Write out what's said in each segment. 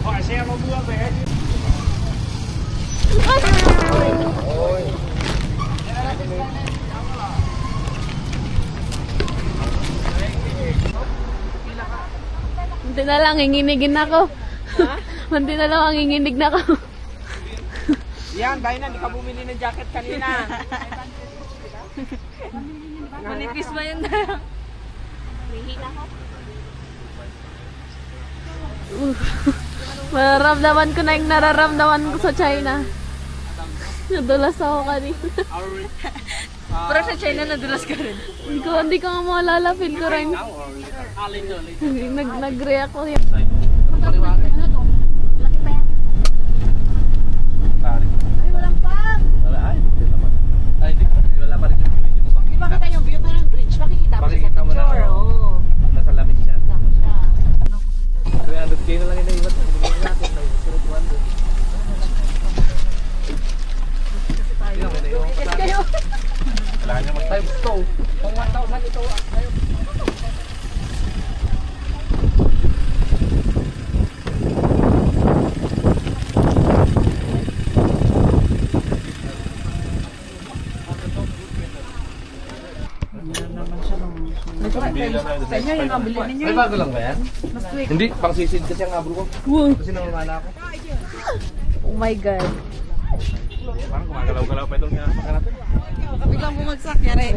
Hỏi xe nó mưa về. Munti na lang, hinginigin ako. Munti na lang, ang hinginig na ako. Yan, dahil na, di ka bumili ng jacket kanina. Manipis ba yun na? Mararamdaman ko na yung nararamdaman ko sa China. Nadulas ako kanina. Pero sa China, nadulas ka rin. Hindi ko nga maalala, feel ko rin. Nag-react ko yun. Ay, walang pang! Wala pa rin yung view. Di ba kita yung view pero yung bridge? Makikita mo sa picture. Oo. Nasa lamig siya. Tama siya. 300k na lang inaiwan. Bumili natin. Sunod 200. Kayo. Kailangan niya mag-times 2. Kung 1,000 ito. Sa inyo yung kabili ninyo. Ay, bago lang ba yan? Mas quick. Hindi, pang sisid kasi ang abro ko. Wow. Kasi nangangala ako. Oh my God. Parang gumagalaw-galaw pa itong pagka natin. Biglang bumagsak, yari.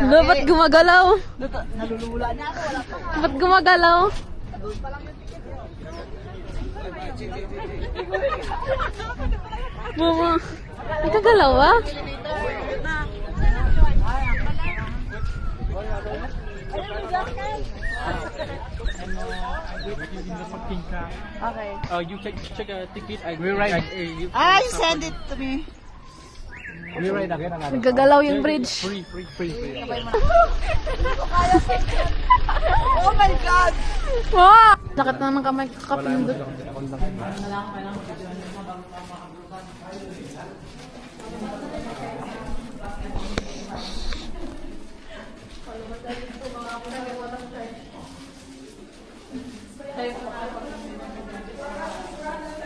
Ba't gumagalaw? Nalulula niya ako, wala pa. Ba't gumagalaw? Mama, nagkagalaw ba? Okay. You check a ticket. We ride. Ah, you send it to me. We ride again. Nagkagalaw yung bridge. Free. Oh my God! Wow! Sakit na naman kamay kakapindot.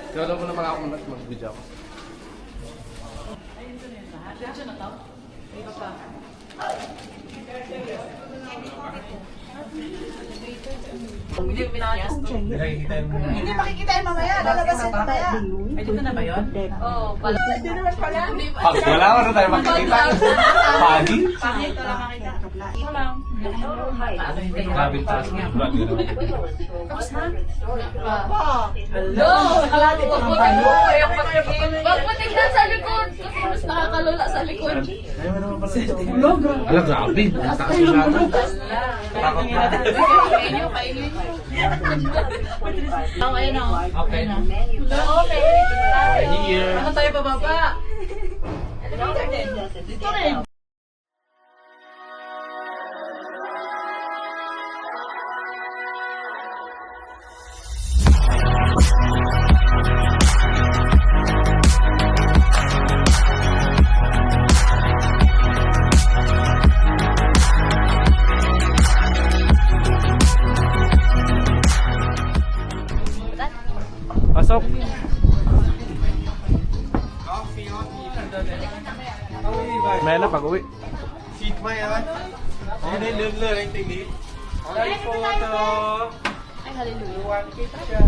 Ikaw daw mo na makakulat mag-video ako. Hindi makikita yung mamaya. Lalabas yung mamaya. Ay, dito na ba yun? Oo. Hindi naman pala. Pag wala ko na tayo makikita. Pagi? Pangit, wala makita. Ito lang. Grabe taas niya. Hello! Nakalati pa ng tayo. Wag mo tignan sa likod kasi mas nakakalula sa likod. Alam, grabe. Taas yung natin. Takot na. Okay na. Okay. Okay. Here. Ano tayo pababa? Dito rin. Pasok. May na pag-uwi. Seat mo yan. Ayun ay lulur ang tingin. Ay, photo. Ay, hallelujah. Iwan kita siya.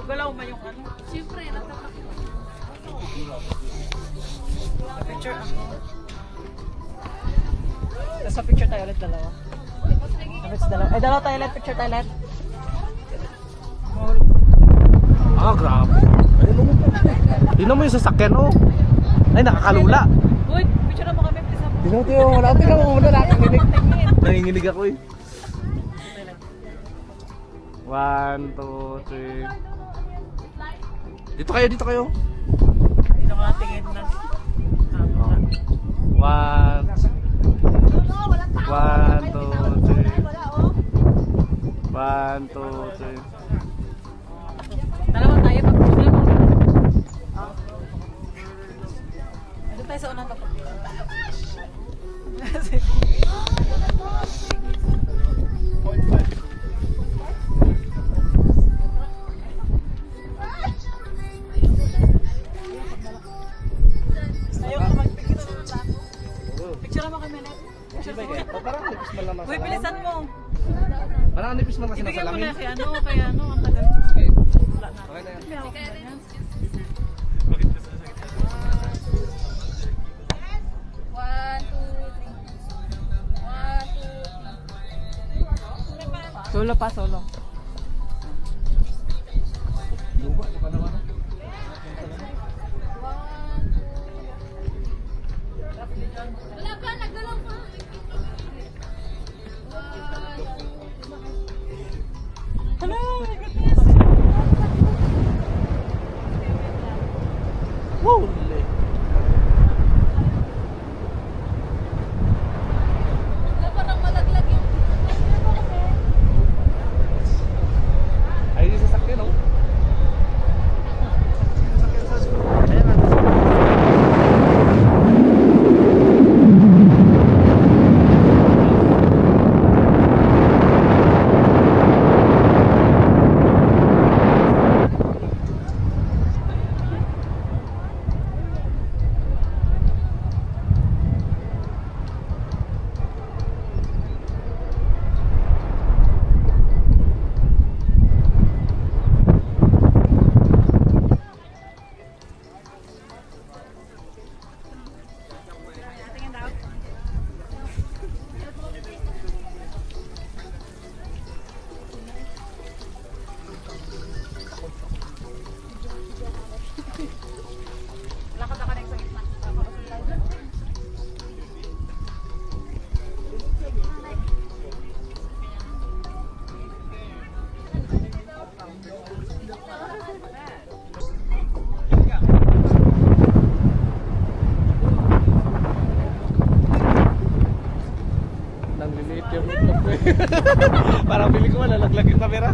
Gumagalaw man yung ano. Siyempre, natatak. Sa picture ako. Sa picture tayo ulit dalawa. Ay, dalawa tayo ulit. Picture tayo ulit. Ah, grabe. Tingnan mo yung sasakyan, oh. Ay, nakakalula. Uy, picture mo kami. Please. Tingnan mo, wala. Tingnan mo muna, nakanginig. Nanginginig ako, eh. 1, 2, 3. Dito kayo, dito kayo. Dito ko lang tingin na. 1, 2, 3. 1, 2, 3. Dalawa tayo. Pag-picture mo. Ito tayo sa unang tapat. Ayaw ko mag-picture. Picture mo kami net. Parang nipis man naman Uy, bilisan mo. Parang nipis man kasi Ibigay nasa mo langit. na kay ano, ang tagal. Wala na. Okay na yan. One, two, three. One, two, Solo pa, solo. Luba, ito pa naman. wala pa, naggalaw pa. Hello, my goodness. Holy. Wala, parang malaglag yung... Ay, yung sasakyan, oh. Sasakyan sa school. Ayan na. Lakad ako na sa gitna. Nangliliit yung laptop ko, eh. Parang bili ko malalaglag yung camera.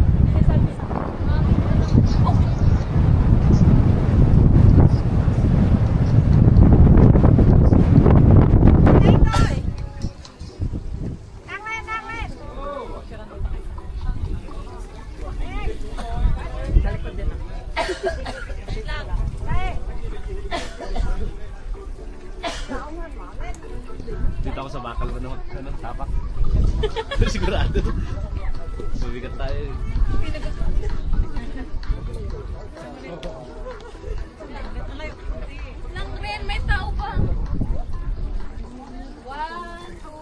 Dito ako sa bakal ko naman. Ano, tapak. Sigurado. Sumigat tayo, eh. Nang Ren, may tao pa. One, two,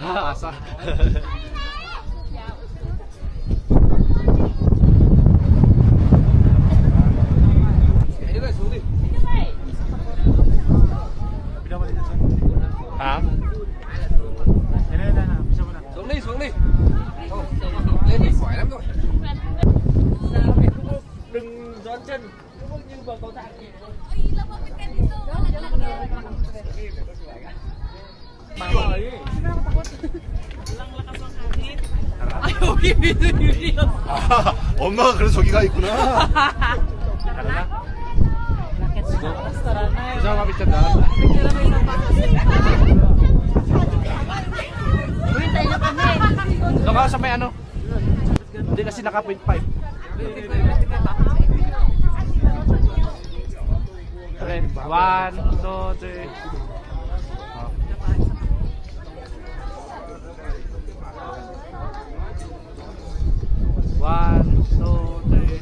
Asa. Ha? Xuống đi, xuống đi. Không, lên đi khỏi lắm rồi. Đừng gión chân. Nhưng vào cầu thang kìa. Mamay. Ayaw, video. 엄마가 그래서 저기가 있구나. Isa ka picture na. Doon ka sa may ano? Hindi kasi naka 0.5. Okay, 1, 2, 3. One, two, three.